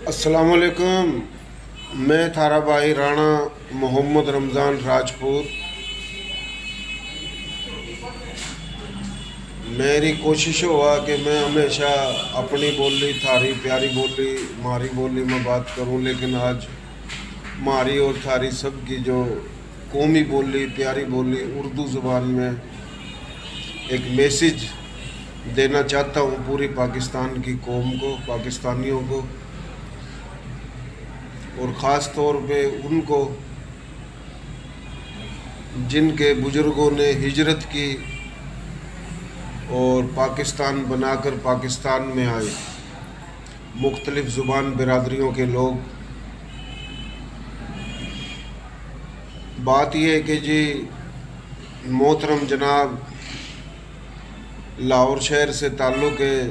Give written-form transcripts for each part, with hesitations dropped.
अस्सलाम वालेकुम। मैं थारा भाई राणा मोहम्मद रमज़ान राजपूत। मेरी कोशिश हुआ कि मैं हमेशा अपनी बोली, थारी प्यारी बोली, मारी बोली में बात करूं, लेकिन आज मारी और थारी सब की जो कौमी बोली, प्यारी बोली उर्दू ज़ुबान में एक मैसेज देना चाहता हूं पूरी पाकिस्तान की कौम को, पाकिस्तानियों को, और ख़ास तौर पे उनको जिनके बुज़ुर्गों ने हिजरत की और पाकिस्तान बनाकर पाकिस्तान में आए, मुख्तलिफ़ ज़ुबान बिरादरियों के लोग। बात यह है कि जी मोहतरम जनाब लाहौर शहर से ताल्लुक़ है,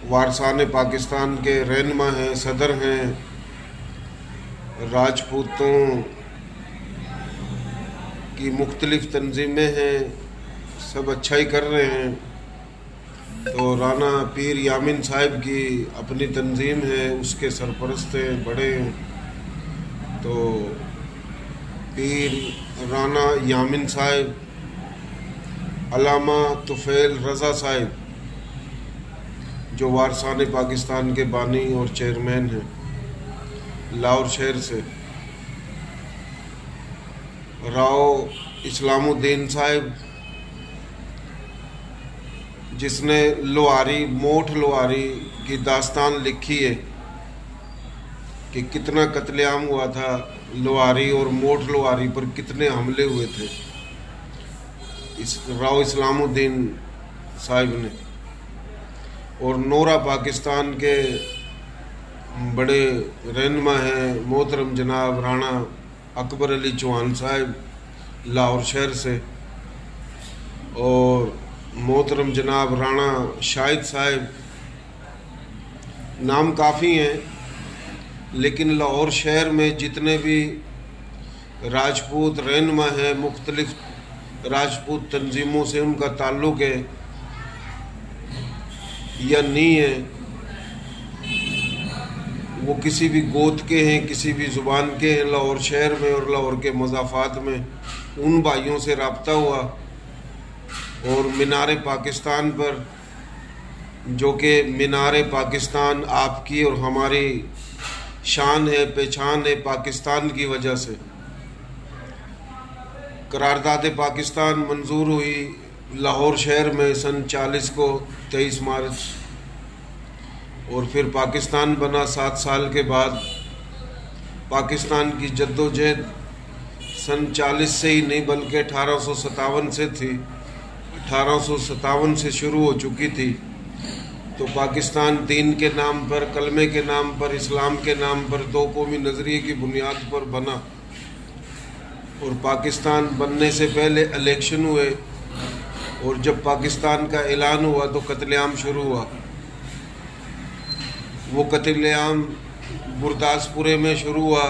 वारसान पाकिस्तान के रहनुमा हैं, सदर हैं, राजपूतों की मुख्तलिफ़ तंजीमें हैं, सब अच्छा ही कर रहे हैं। तो राना पीर यामिन साहब की अपनी तंजीम है, उसके सरपरस्त हैं, बड़े हैं। तो पीर राना यामिन साहब, अल्लामा तुफैल रज़ा साहब जो वारसान पाकिस्तान के बानी और चेयरमैन हैं, लाहौर शहर से। राव इस्लामुद्दीन साहब जिसने लोहारी, मोठ लोहारी की दास्तान लिखी है कि कितना कत्लेआम हुआ था लोहारी और मोठ लोहारी पर, कितने हमले हुए थे इस राव इस्लामुद्दीन साहब ने। और नोरा पाकिस्तान के बड़े रहनुमा हैं मोहतरम जनाब राणा अकबर अली चौहान साहब लाहौर शहर से, और मोहतरम जनाब राणा शाहिद साहब। नाम काफ़ी हैं, लेकिन लाहौर शहर में जितने भी राजपूत रहनुमा हैं, मुख्तलिफ राजपूत तंजीमों से उनका ताल्लुक़ है या नहीं है, वो किसी भी गोत के हैं, किसी भी ज़ुबान के हैं, लाहौर शहर में और लाहौर के मज़ाफ़ात में उन भाइयों से रब्ता हुआ। और मीनार पाकिस्तान पर, जो कि मीनार पाकिस्तान आपकी और हमारी शान है, पहचान है पाकिस्तान की वजह से, करारदाद पाकिस्तान मंजूर हुई लाहौर शहर में सन 40 को 23 मार्च, और फिर पाकिस्तान बना 7 साल के बाद। पाकिस्तान की जद्दोजहद सन 40 से ही नहीं बल्कि 1857 से थी, 1857 से शुरू हो चुकी थी। तो पाकिस्तान दीन के नाम पर, कलमे के नाम पर, इस्लाम के नाम पर, दो कौमी नज़रिए की बुनियाद पर बना। और पाकिस्तान बनने से पहले इलेक्शन हुए, और जब पाकिस्तान का ऐलान हुआ तो कत्लेआम शुरू हुआ। वो कत्लेआम गुरदासपुरे में शुरू हुआ,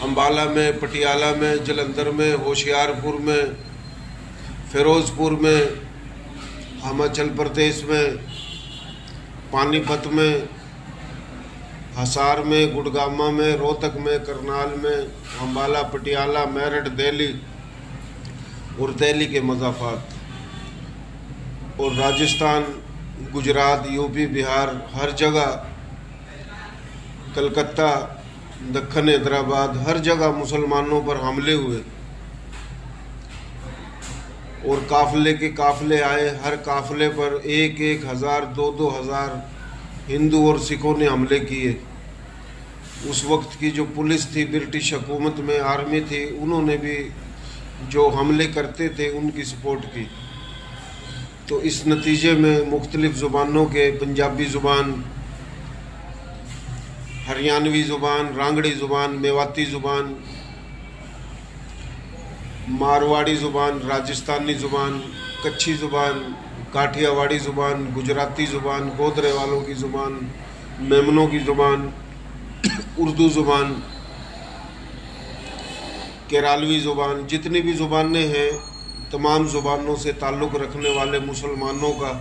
अम्बाला में, पटियाला में, जलंधर में, होशियारपुर में, फिरोज़पुर में, हिमाचल प्रदेश में, पानीपत में, हिसार में, गुड़गामा में, रोहतक में, करनाल में, अम्बाला, पटियाला, मेरठ, दिल्ली और दिल्ली के मज़ाफ़ात, और राजस्थान, गुजरात, यूपी, बिहार, हर जगह, कलकत्ता, दक्कन हैदराबाद, हर जगह मुसलमानों पर हमले हुए। और काफ़िले के काफ़िले आए, हर काफ़िले पर 1-1 हज़ार, 2-2 हज़ार हिंदू और सिखों ने हमले किए। उस वक्त की जो पुलिस थी, ब्रिटिश हुकूमत में आर्मी थी, उन्होंने भी जो हमले करते थे उनकी सपोर्ट की। तो इस नतीजे में मुख्तलिफ़ ज़ुबानों के, पंजाबी ज़ुबान, हरियाणवी ज़ुबान, रांगड़ी ज़ुबान, मेवाती ज़ुबान, मारवाड़ी ज़ुबान, राजस्थानी ज़ुबान, कच्छी ज़ुबान, काठियावाड़ी ज़ुबान, गुजराती ज़ुबान, गोदरे वालों की ज़ुबान, मेमनों की ज़ुबान, उर्दू ज़ुबान, केरलवी ज़ुबान, जितनी भी ज़ुबानें हैं, तमाम ज़ुबानों से ताल्लुक़ रखने वाले मुसलमानों का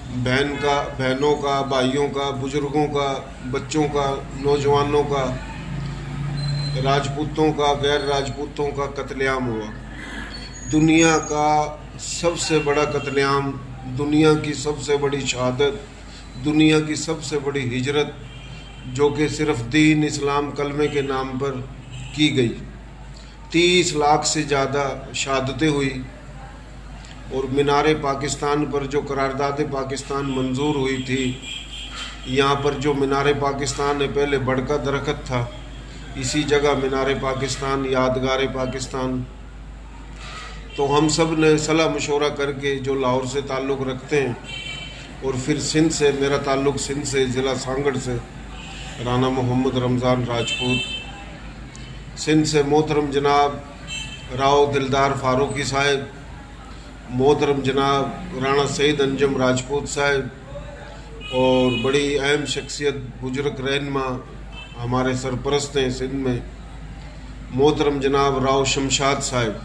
बहनों का, भाइयों का, बुजुर्गों का, बच्चों का, नौजवानों का, राजपूतों का, गैर राजपूतों का कत्लेआम हुआ। दुनिया का सबसे बड़ा कत्लेआम, दुनिया की सबसे बड़ी शहादत, दुनिया की सबसे बड़ी हिजरत, जो कि सिर्फ दीन इस्लाम कलमे के नाम पर की गई। 30 लाख से ज़्यादा शहादतें हुई। और मीनार पाकिस्तान पर जो करारदाद पाकिस्तान मंजूर हुई थी, यहाँ पर जो मीनार पाकिस्तान है, पहले बड़का दरख्त था, इसी जगह मीनार पाकिस्तान, यादगार पाकिस्तान। तो हम सब ने सलाह मशवरा करके, जो लाहौर से ताल्लुक़ रखते हैं और फिर सिंध से, मेरा ताल्लुक़ सिंध से, ज़िला सांगड़ से, राना मोहम्मद रमज़ान राजपूत, सिंध से मोहतरम जनाब राव दिलदार फारूकी साहब, मोहतरम जनाब राणा सईद अंजम राजपूत साहब, और बड़ी अहम शख्सियत बुजुर्ग रहनुमा हमारे सरपरस्त हैं सिंध में, मोहतरम जनाब राव शमशाद साहब,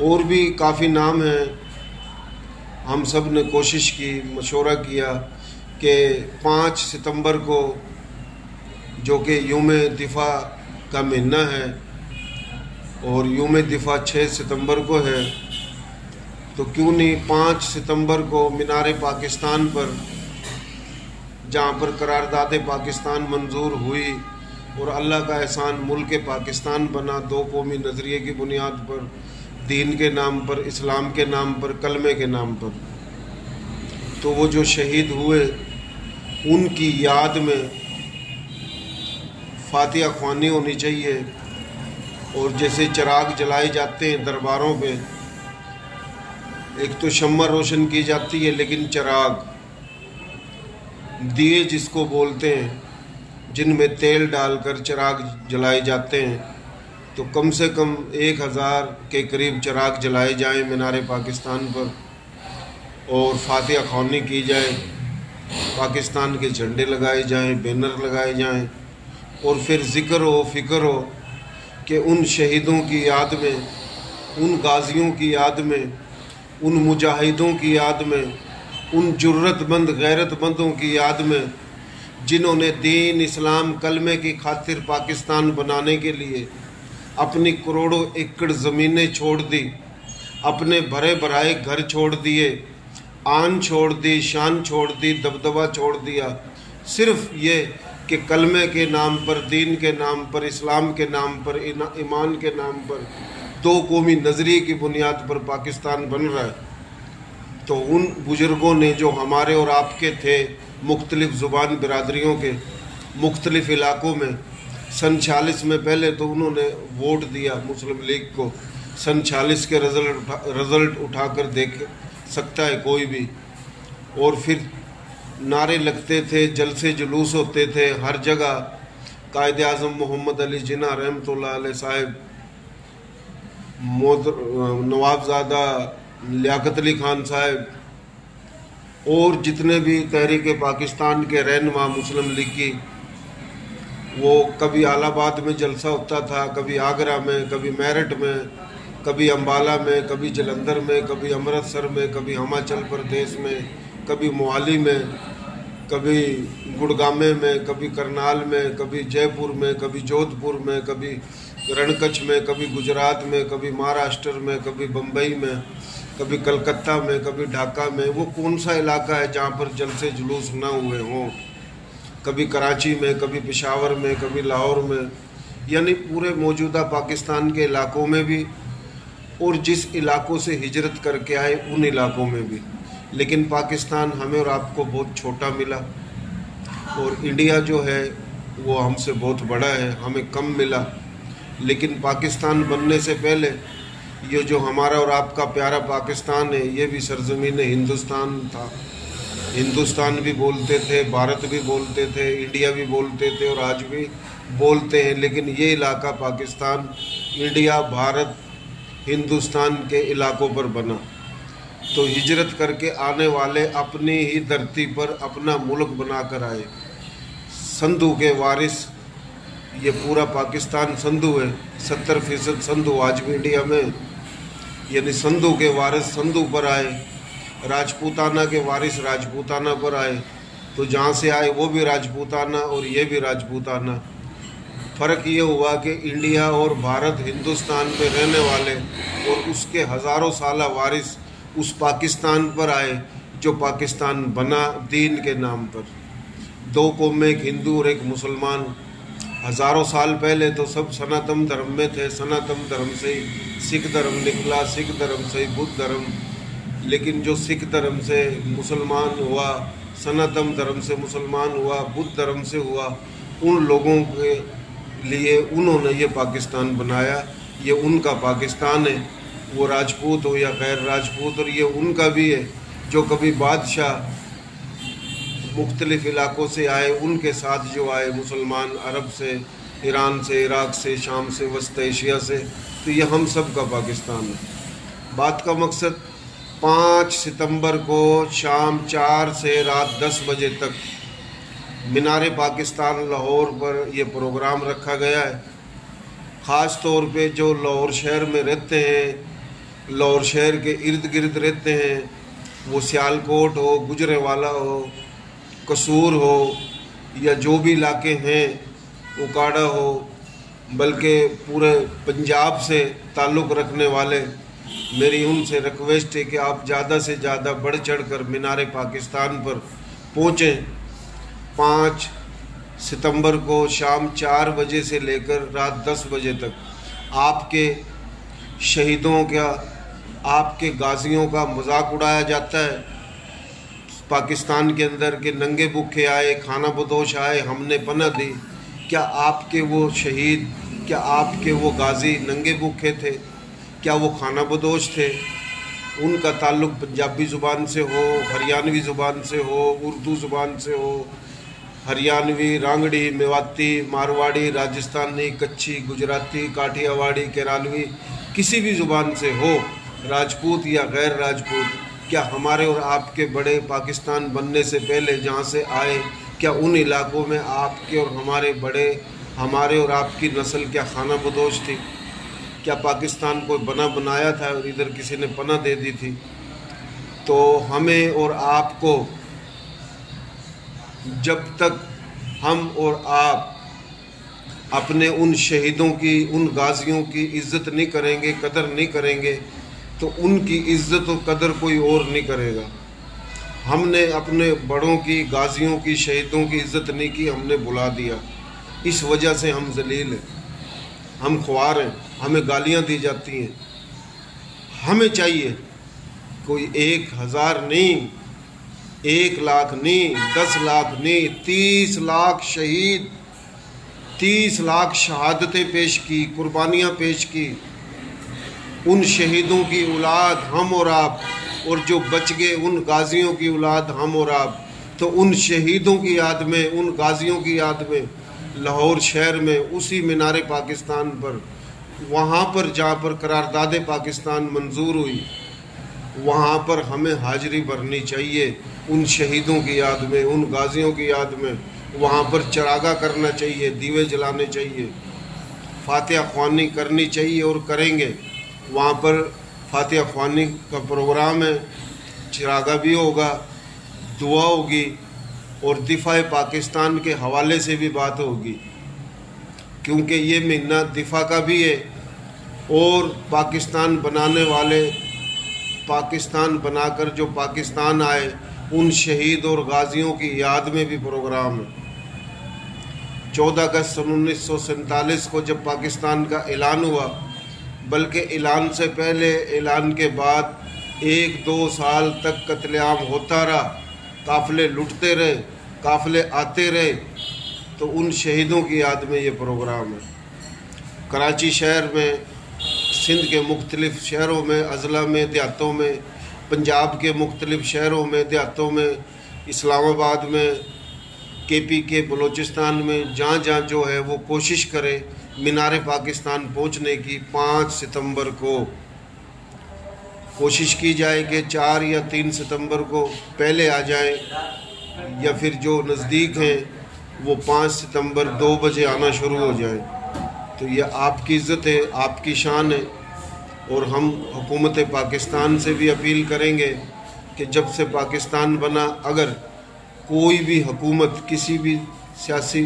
और भी काफ़ी नाम हैं। हम सब ने कोशिश की, मशवरा किया कि 5 सितंबर को, जो कि यौम दिफा का महीना है और यौम दिफा 6 सितंबर को है, तो क्यों नहीं 5 सितंबर को मीनार पाकिस्तान पर, जहाँ पर करारदाद पाकिस्तान मंजूर हुई और अल्लाह का एहसान मुल्क पाकिस्तान बना, 2 कौमी नज़रिए की बुनियाद पर, दीन के नाम पर, इस्लाम के नाम पर, कलमे के नाम पर, तो वो जो शहीद हुए उनकी याद में फातिहा ख्वानी होनी चाहिए। और जैसे चिराग जलाए जाते हैं दरबारों पे, एक तो शम्मा रोशन की जाती है, लेकिन चिराग, दिए जिसको बोलते हैं, जिनमें तेल डालकर चिराग जलाए जाते हैं, तो कम से कम 1000 के करीब चिराग जलाए जाएं मीनार पाकिस्तान पर, और फातिहा ख्वानी की जाए, पाकिस्तान के झंडे लगाए जाएं, बैनर लगाए जाएं, और फिर ज़िक्र हो, फ़िक्र हो कि उन शहीदों की याद में, उन गाजियों की याद में, उन मुजाहिदों की याद में, उन जुर्रतमंद गैरतमंदों की याद में, जिन्होंने दीन इस्लाम कलमे की खातिर पाकिस्तान बनाने के लिए अपनी करोड़ों एकड़ ज़मीनें छोड़ दी, अपने भरे भराए घर छोड़ दिए, आन छोड़ दी, शान छोड़ दी, दबदबा छोड़ दिया, सिर्फ ये कि कलमे के नाम पर, दीन के नाम पर, इस्लाम के नाम पर, ईमान के नाम पर, 2 कौमी नज़रिए की बुनियाद पर पाकिस्तान बन रहा है। तो उन बुज़ुर्गों ने, जो हमारे और आपके थे, मुख्तलिफ़ ज़ुबान बिरादरियों के मुख्तलिफ़ इलाक़ों में, सन 46 में पहले तो उन्होंने वोट दिया मुस्लिम लीग को, सन 46 के रिज़ल्ट उठा कर देख सकता है कोई भी, और फिर नारे लगते थे, जलसे जुलूस होते थे हर जगह। कायदे आज़म मोहम्मद अली जिन्ना रहमतुल्लाह अलैह साहब, नवाबज़ादा लियाकत अली खान साहब, और जितने भी तहरीक पाकिस्तान के रहनुमा मुस्लिम लीग की, वो कभी आलाबाद में जलसा होता था, कभी आगरा में, कभी मेरठ में, कभी अम्बाला में, कभी जलंधर में, कभी अमृतसर में, कभी हिमाचल प्रदेश में, कभी मोहाली में, कभी गुड़गामे में, कभी करनाल में, कभी जयपुर में, कभी जोधपुर में, कभी रणकच्छ में, कभी गुजरात में, कभी महाराष्ट्र में, कभी बम्बई में, कभी कलकत्ता में, कभी ढाका में। वो कौन सा इलाका है जहाँ पर जलसे जुलूस ना हुए हों? कभी कराची में, कभी पेशावर में, कभी लाहौर में, यानी पूरे मौजूदा पाकिस्तान के इलाकों में भी, और जिस इलाकों से हिजरत करके आए उन इलाकों में भी। लेकिन पाकिस्तान हमें और आपको बहुत छोटा मिला, और इंडिया जो है वो हमसे बहुत बड़ा है, हमें कम मिला। लेकिन पाकिस्तान बनने से पहले ये जो हमारा और आपका प्यारा पाकिस्तान है, ये भी सरजमीन हिंदुस्तान था। हिंदुस्तान भी बोलते थे, भारत भी बोलते थे, इंडिया भी बोलते थे, और आज भी बोलते हैं। लेकिन ये इलाका पाकिस्तान इंडिया, भारत, हिंदुस्तान के इलाकों पर बना। तो हिजरत करके आने वाले अपनी ही धरती पर अपना मुल्क बनाकर आए। संधू के वारिस, ये पूरा पाकिस्तान संधू है, 70% संधू आज भी इंडिया में, यानी संधू के वारिस संधू पर आए। राजपूताना के वारिस राजपूताना पर आए, तो जहाँ से आए वो भी राजपूताना और ये भी राजपूताना। फ़र्क ये हुआ कि इंडिया और भारत हिंदुस्तान में रहने वाले और उसके हज़ारों साल वारिस उस पाकिस्तान पर आए जो पाकिस्तान बना दीन के नाम पर। दो कौमें, एक हिंदू और एक मुसलमान। हज़ारों साल पहले तो सब सनातन धर्म में थे, सनातन धर्म से ही सिख धर्म निकला, सिख धर्म से ही बुद्ध धर्म, लेकिन जो सिख धर्म से मुसलमान हुआ, सनातन धर्म से मुसलमान हुआ, बुद्ध धर्म से हुआ, उन लोगों के लिए उन्होंने ये पाकिस्तान बनाया। ये उनका पाकिस्तान है, वो राजपूत हो या गैर राजपूत, और ये उनका भी है जो कभी बादशाह मुख्तलिफ इलाक़ों से आए, उनके साथ जो आए मुसलमान, अरब से, ईरान से, इराक़ से, शाम से, वस्त एशिया से, तो ये हम सब का पाकिस्तान है। बात का मकसद 5 सितंबर को शाम 4 से रात 10 बजे तक मीनार पाकिस्तान लाहौर पर यह प्रोग्राम रखा गया है। ख़ास तौर पे जो लाहौर शहर में रहते हैं, लाहौर शहर के इर्द गिर्द रहते हैं, वो सियालकोट हो, गुजरेवाला हो, कसूर हो, या जो भी इलाके हैं, उकाड़ा हो, बल्कि पूरे पंजाब से ताल्लुक़ रखने वाले, मेरी उनसे रिक्वेस्ट है कि आप ज़्यादा से ज़्यादा बढ़ चढ़ कर मीनार पाकिस्तान पर पहुँचें। 5 सितंबर को शाम 4 बजे से लेकर रात 10 बजे तक आपके शहीदों का, आपके गाजियों का मजाक उड़ाया जाता है पाकिस्तान के अंदर के नंगे भूखे आए, खाना बदोश आए, हमने पनाह दी। क्या आपके वो शहीद, क्या आपके वो गाजी नंगे भूखे थे? क्या वो खाना बदोश थे? उनका ताल्लुक़ पंजाबी ज़ुबान से हो, हरियाणवी ज़ुबान से हो, उर्दू ज़ुबान से हो, हरियाणवी, रांगड़ी, मेवाती, मारवाड़ी, राजस्थानी, कच्छी, गुजराती, काठियावाड़ी, केरलवी, किसी भी ज़ुबान से हो, राजपूत या गैर राजपूत, क्या हमारे और आपके बड़े पाकिस्तान बनने से पहले जहाँ से आए, क्या उन इलाकों में आपके और हमारे बड़े, हमारे और आपकी नस्ल क्या खाना बदोश थी? क्या पाकिस्तान को बना बनाया था और इधर किसी ने पनाह दे दी थी? तो हमें और आपको जब तक हम और आप अपने उन शहीदों की, उन गाजियों की इज़्ज़त नहीं करेंगे, कदर नहीं करेंगे, तो उनकी इज़्ज़त और कदर कोई और नहीं करेगा। हमने अपने बड़ों की, गाजियों की, शहीदों की इज़्ज़त नहीं की, हमने भुला दिया। इस वजह से हम ज़लील हैं, हम ख्वार हैं, हमें गालियाँ दी जाती हैं। हमें चाहिए कोई 1000 नहीं, 1 लाख नहीं, 10 लाख नहीं, 30 लाख शहीद, 30 लाख शहादतें पेश की, कुर्बानियाँ पेश की। उन शहीदों की औलाद हम और आप, और जो बच गए उन गाजियों की औलाद हम और आप। तो उन शहीदों की याद में, उन गाजियों की याद में लाहौर शहर में, उसी मीनार पाकिस्तान पर, वहाँ पर जहाँ पर करारदाद पाकिस्तान मंजूर हुई, वहाँ पर हमें हाजिरी भरनी चाहिए। उन शहीदों की याद में, उन गाजियों की याद में वहाँ पर चरागा करना चाहिए, दीवे जलाने चाहिए, फातिहा ख्वानी करनी चाहिए और करेंगे। वहाँ पर फातिहा ख्वानी का प्रोग्राम है, चिरागा भी होगा, दुआ होगी और दिफा पाकिस्तान के हवाले से भी बात होगी, क्योंकि ये महीना दिफा का भी है और पाकिस्तान बनाने वाले, पाकिस्तान बनाकर जो पाकिस्तान आए, उन शहीद और गाजियों की याद में भी प्रोग्राम है। 14 अगस्त सन 1947 को जब पाकिस्तान का ऐलान हुआ, बल्कि ऐलान से पहले, ऐलान के बाद 1-2 साल तक कत्लेआम होता रहा, काफ़िले लुटते रहे, काफ़िले आते रहे। तो उन शहीदों की याद में ये प्रोग्राम है। कराची शहर में, सिंध के मुख्तलिफ़ शहरों में, अज़ला में, देहातों में, पंजाब के मुख्तलिफ़ शहरों में, देहातों में, इस्लामाबाद में, KPK बलूचिस्तान में, जहाँ जहाँ जो है वो कोशिश करे मीनार पाकिस्तान पहुँचने की। 5 सितंबर को कोशिश की जाए कि 4 या 3 सितंबर को पहले आ जाएं, या फिर जो नज़दीक हैं वो 5 सितंबर 2 बजे आना शुरू हो जाए। तो ये आपकी इज़्ज़त है, आपकी शान है। और हम हुकूमत पाकिस्तान से भी अपील करेंगे कि जब से पाकिस्तान बना, अगर कोई भी हुकूमत, किसी भी सियासी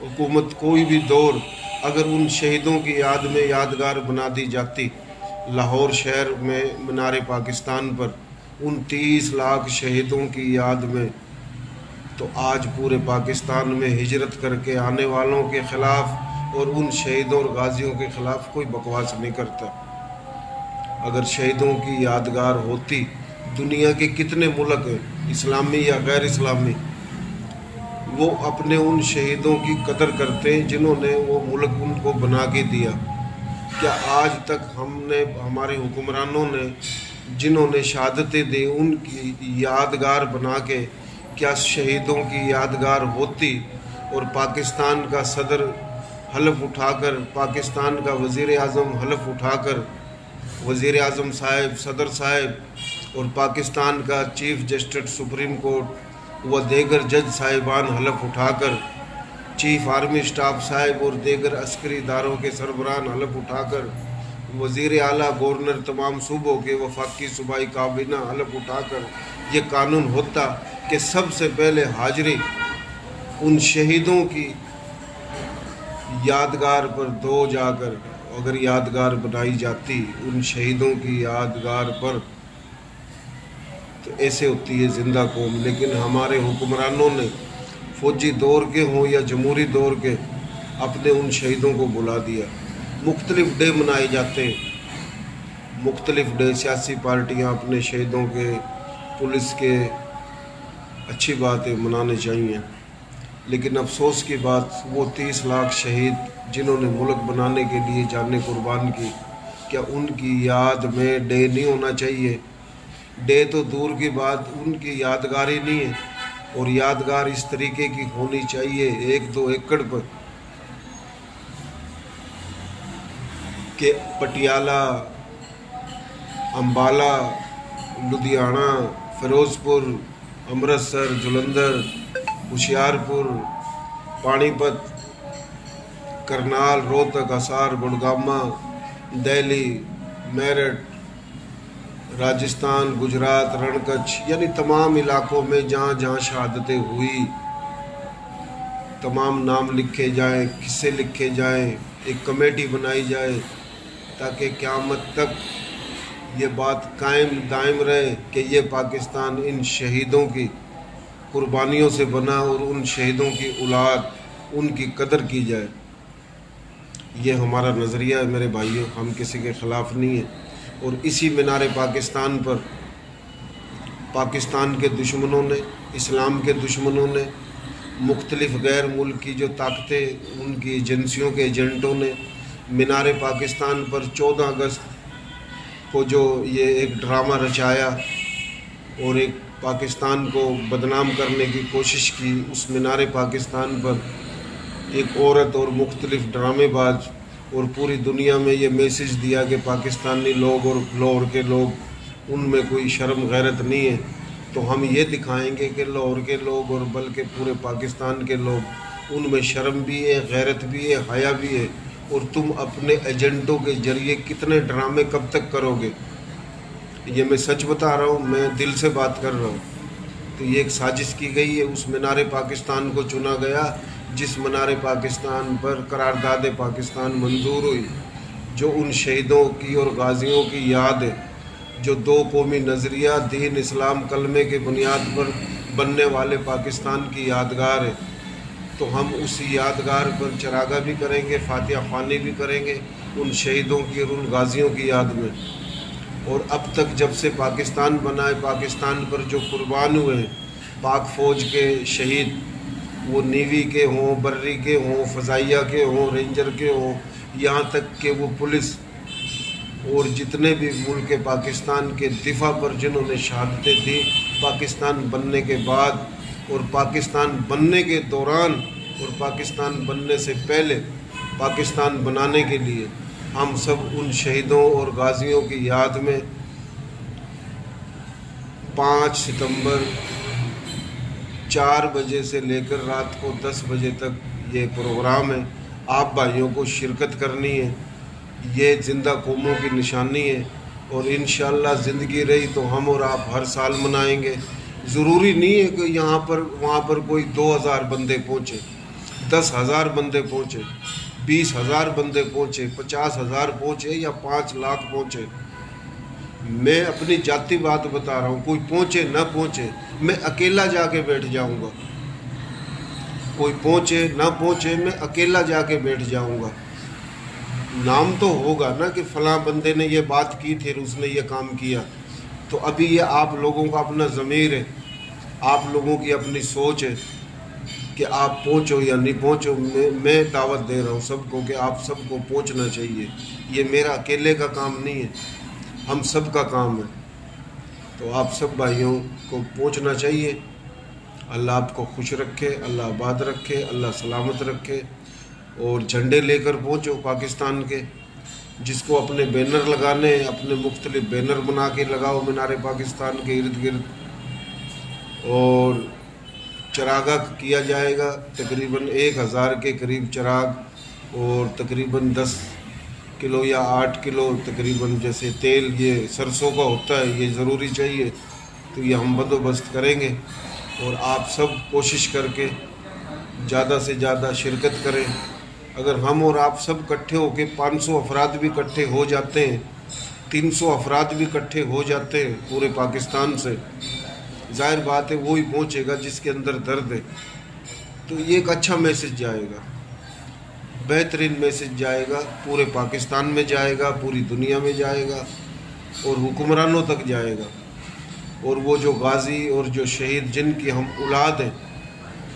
हुकूमत, कोई भी दौर अगर उन शहीदों की याद में यादगार बना दी जाती, लाहौर शहर में मीनार पाकिस्तान पर उन 30 लाख शहीदों की याद में, तो आज पूरे पाकिस्तान में हिजरत करके आने वालों के ख़िलाफ़ और उन शहीदों और गाजियों के ख़िलाफ़ कोई बकवास नहीं करता। अगर शहीदों की यादगार होती, दुनिया के कितने मुल्क हैं, इस्लामी या गैर इस्लामी, वो अपने उन शहीदों की कदर करते हैं जिन्होंने वो मुल्क उनको बना के दिया। क्या आज तक हमने, हमारे हुक्मरानों ने जिन्होंने शहादतें दी, उनकी यादगार बना के क्या शहीदों की यादगार होती और पाकिस्तान का सदर हलफ उठाकर, पाकिस्तान का वज़ीर आज़म हलफ उठाकर, वज़ीर आज़म साहब, सदर साहब और पाकिस्तान का चीफ जस्टिस सुप्रीम कोर्ट व देगर जज साहिबान हलफ उठाकर, चीफ आर्मी स्टाफ साहब और देगर अस्करी इदारों के सरबराहान हलफ उठाकर, वज़ीर आला, गवर्नर तमाम सूबों के, वफाकी सूबाई काबीना हलफ उठाकर ये कानून होता कि सबसे पहले हाजिरी उन शहीदों की यादगार पर दो जाकर अगर यादगार बनाई जाती, उन शहीदों की यादगार पर, तो ऐसे होती है जिंदा कौम। लेकिन हमारे हुक्मरानों ने फौजी दौर के हों या जमहूरी दौर के, अपने उन शहीदों को बुला दिया। मुख्तलिफ डे मनाए जाते हैं, मुख्तलिफ डे सियासी पार्टियां अपने शहीदों के, पुलिस के, अच्छी बात है, मनाने चाहिए। लेकिन अफसोस की बात, वो 30 लाख शहीद जिन्होंने मुल्क बनाने के लिए जाने कुर्बान की, क्या उनकी याद में डे नहीं होना चाहिए? डे तो दूर की बात, उनकी यादगार ही नहीं है। और यादगार इस तरीके की होनी चाहिए 1-2 एकड़ पर कि पटियाला, अम्बाला, लुधियाना, फिरोजपुर, अमृतसर, जलंधर, होशियारपुर, पानीपत, करनाल, रोहतक, हिसार, गुड़गामा, दिल्ली, मेरठ, राजस्थान, गुजरात, रणकच्छ, यानी तमाम इलाकों में जहाँ जहाँ शहादतें हुई, तमाम नाम लिखे जाएं, किस्से लिखे जाएं, एक कमेटी बनाई जाए ताकि क़यामत तक ये बात कायम दायम रहे कि ये पाकिस्तान इन शहीदों की कुर्बानियों से बना और उन शहीदों की औलाद, उनकी कदर की जाए। ये हमारा नज़रिया है मेरे भाइयों, हम किसी के ख़िलाफ़ नहीं हैं। और इसी मीनार पाकिस्तान पर पाकिस्तान के दुश्मनों ने, इस्लाम के दुश्मनों ने, मुख्तलिफ़ गैर मुल्की जो ताकतें, उनकी एजेंसियों के एजेंटों ने मीनार पाकिस्तान पर 14 अगस्त को जो ये एक ड्रामा रचाया और एक पाकिस्तान को बदनाम करने की कोशिश की। उस मीनार पाकिस्तान पर एक औरत और मुख्तलिफ़ ड्रामेबाज और पूरी दुनिया में ये मैसेज दिया कि पाकिस्तानी लोग और लाहौर के लोग, उनमें कोई शर्म गैरत नहीं है। तो हम ये दिखाएंगे कि लाहौर के लोग और बल्कि पूरे पाकिस्तान के लोग, उनमें शर्म भी है, गैरत भी है, हया भी है। और तुम अपने एजेंटों के ज़रिए कितने ड्रामे कब तक करोगे? ये मैं सच बता रहा हूँ, मैं दिल से बात कर रहा हूँ। तो ये एक साजिश की गई है। उस मीनार पाकिस्तान को चुना गया जिस मीनार पाकिस्तान पर करारदाद पाकिस्तान मंजूर हुई, जो उन शहीदों की और गाजियों की याद है, जो 2 कौमी नज़रिया, दीन, इस्लाम, कलमे के बुनियाद पर बनने वाले पाकिस्तान की यादगार है। तो हम उसी यादगार पर चरागा भी करेंगे, फातिहा ख़्वानी भी करेंगे उन शहीदों की और उन गाजियों की याद में। और अब तक जब से पाकिस्तान बना है, पाकिस्तान पर जो कुर्बान हुए हैं पाक फ़ौज के शहीद, वो नेवी के हों, बर्री के हों, फ़ज़ाइया के हों, रेंजर के हों, यहाँ तक कि वो पुलिस और जितने भी मुल्क पाकिस्तान के दिफा पर जिन्होंने शहादतें दी पाकिस्तान बनने के बाद और पाकिस्तान बनने के दौरान और पाकिस्तान बनने से पहले, पाकिस्तान बनाने के लिए, हम सब उन शहीदों और गाजियों की याद में 5 सितंबर 4 बजे से लेकर रात को 10 बजे तक ये प्रोग्राम है। आप भाइयों को शिरकत करनी है। ये ज़िंदा कौमों की निशानी है और इंशाअल्लाह ज़िंदगी रही तो हम और आप हर साल मनाएंगे। ज़रूरी नहीं है कि यहाँ पर वहाँ पर कोई 2000 बंदे पहुँचे, 10,000 बंदे पहुँचे, 20,000 बंदे पहुँचे, 50,000 पहुँचे या 5 लाख पहुँचे। मैं अपनी जाति बात बता रहा हूँ, कोई पहुँचे न पहुँचे, मैं अकेला जाके बैठ जाऊँगा। कोई पहुँचे न पहुँचे, मैं अकेला जाके बैठ जाऊँगा। नाम तो होगा ना कि फ़लाँ बंदे ने ये बात की थी और उसने ये काम किया। तो अभी ये आप लोगों का अपना ज़मीर है, आप लोगों की अपनी सोच है कि आप पहुँचो या नहीं पहुँचो। मैं दावत दे रहा हूँ सबको कि आप सबको पहुँचना चाहिए। ये मेरा अकेले का काम नहीं है, हम सब का काम है। तो आप सब भाइयों को पहुँचना चाहिए। अल्लाह आपको खुश रखे, अल्लाह आबाद रखे, अल्लाह सलामत रखे। और झंडे लेकर पहुँचो पाकिस्तान के। जिसको अपने बैनर लगाने, अपने मुख्तलिफ बैनर बना के लगाओ मीनार पाकिस्तान के इर्द गिर्द। और चरागा किया जाएगा, तकरीबन 1000 के करीब चराग और तकरीबन 10 किलो या 8 किलो तकरीबन जैसे तेल, ये सरसों का होता है, ये ज़रूरी चाहिए। तो ये हम बंदोबस्त करेंगे और आप सब कोशिश करके ज़्यादा से ज़्यादा शिरकत करें। अगर हम और आप सब इकट्ठे होकर 500 अफराद भी इकट्ठे हो जाते हैं, 300 अफराद भी इकट्ठे हो जाते हैं पूरे पाकिस्तान से, जाहिर बात है वो ही पहुँचेगा जिसके अंदर दर्द है। तो ये एक अच्छा मैसेज जाएगा, बेहतरीन मैसेज जाएगा, पूरे पाकिस्तान में जाएगा, पूरी दुनिया में जाएगा और हुक्मरानों तक जाएगा। और वो जो गाजी और जो शहीद जिनकी हम औलाद हैं,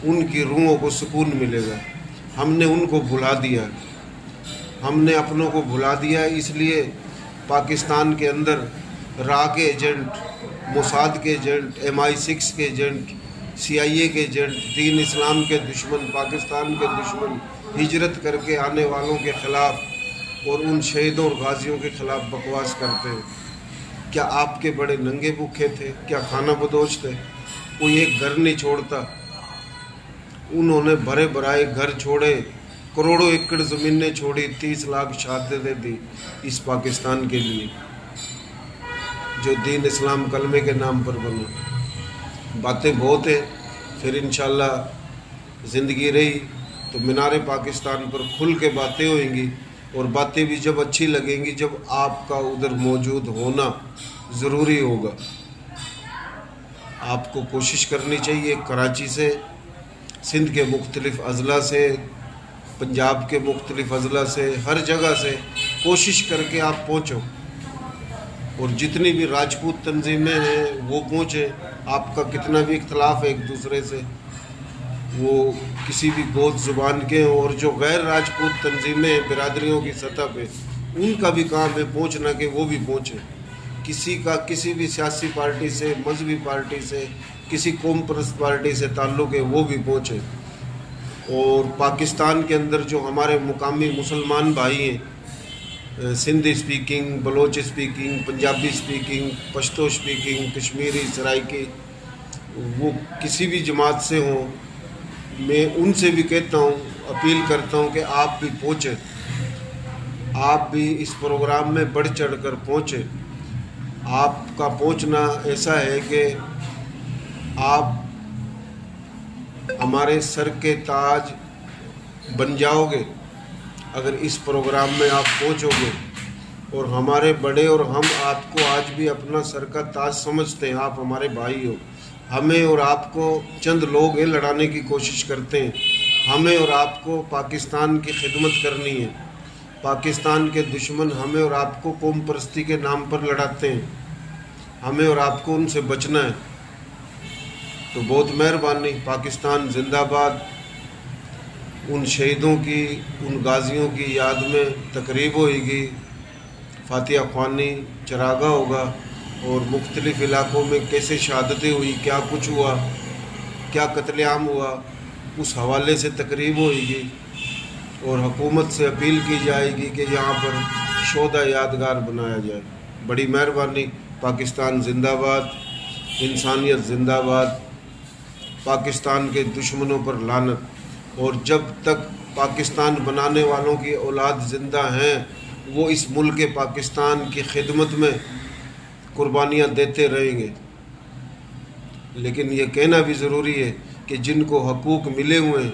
उनकी रूहों को सुकून मिलेगा। हमने उनको भुला दिया, हमने अपनों को भुला दिया। इसलिए पाकिस्तान के अंदर रा के एजेंट, मोसाद के एजेंट, MI6 के एजेंट, CIA के एजेंट, दीन इस्लाम के दुश्मन, पाकिस्तान के दुश्मन हिजरत करके आने वालों के ख़िलाफ़ और उन शहीदों और गाजियों के ख़िलाफ़ बकवास करते हैं। क्या आपके बड़े नंगे भूखे थे? क्या खाना बदोश थे? कोई एक घर नहीं छोड़ता। उन्होंने भरे भराए घर छोड़े, करोड़ों एकड़ ज़मीनें छोड़ी, 30 लाख शहादतें दी इस पाकिस्तान के लिए जो दीन इस्लाम कलमे के नाम पर बना। बातें बहुत है, फिर इंशाअल्लाह ज़िंदगी रही तो मीनार पाकिस्तान पर खुल के बातें होंगी। और बातें भी जब अच्छी लगेंगी जब आपका उधर मौजूद होना ज़रूरी होगा। आपको कोशिश करनी चाहिए कराची से, सिंध के मुख्तलिफ़ अज़ला से, पंजाब के मुख्तलिफ़ अज़ला से, हर जगह से कोशिश करके आप पहुँचो। और जितनी भी राजपूत तंजीमें हैं वो पहुँचे। आपका कितना भी इख्तलाफ है एक दूसरे से, वो किसी भी गोद ज़ुबान के हों, और जो गैर राजपूत तंजीमें बिरादरियों की सतह पे, उनका भी काम है पहुँचना कि वो भी पहुँचे। किसी का किसी भी सियासी पार्टी से, मजहबी पार्टी से, किसी कौम परस्त पार्टी से ताल्लुक़ है वो भी पहुँचे। और पाकिस्तान के अंदर जो हमारे मुकामी मुसलमान भाई हैं, Sindhi speaking, Baloch speaking, Punjabi speaking, Pashto speaking, Kashmiri, Saraiki, वो किसी भी जमात से हों, मैं उनसे भी कहता हूँ, अपील करता हूँ कि आप भी पहुँचे, आप भी इस प्रोग्राम में बढ़ चढ़ कर पहुँचे। आपका पहुँचना ऐसा है कि आप हमारे सर के ताज बन जाओगे अगर इस प्रोग्राम में आप पहुँचोगे। और हमारे बड़े और हम आपको आज भी अपना सर का ताज समझते हैं, आप हमारे भाई हो। हमें और आपको चंद लोग हैं लड़ाने की कोशिश करते हैं, हमें और आपको पाकिस्तान की खिदमत करनी है। पाकिस्तान के दुश्मन हमें और आपको कौम परस्ती के नाम पर लड़ाते हैं, हमें और आपको उनसे बचना है। तो बहुत मेहरबानी, पाकिस्तान जिंदाबाद। उन शहीदों की, उन गाजियों की याद में तकरीब होगी, फातिहा ख्वानी, चरागा होगा और मुख्तलिफ़ इलाक़ों में कैसे शहादतें हुई, क्या कुछ हुआ, क्या कत्लेआम हुआ, उस हवाले से तकरीब होगी। और हुकूमत से अपील की जाएगी कि यहाँ पर शोधा यादगार बनाया जाए। बड़ी मेहरबानी। पाकिस्तान जिंदाबाद, इंसानियत जिंदाबाद, पाकिस्तान के दुश्मनों पर लानत। और जब तक पाकिस्तान बनाने वालों की औलाद ज़िंदा हैं वो इस मुल्क पाकिस्तान की खिदमत में कुर्बानियाँ देते रहेंगे। लेकिन ये कहना भी ज़रूरी है कि जिनको हकूक़ मिले हुए हैं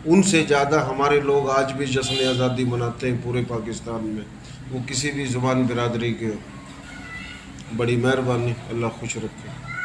उनसे ज़्यादा हमारे लोग आज भी जश्न आज़ादी मनाते हैं पूरे पाकिस्तान में, वो किसी भी ज़ुबान बिरादरी के। बड़ी मेहरबानी, अल्लाह खुश रखे।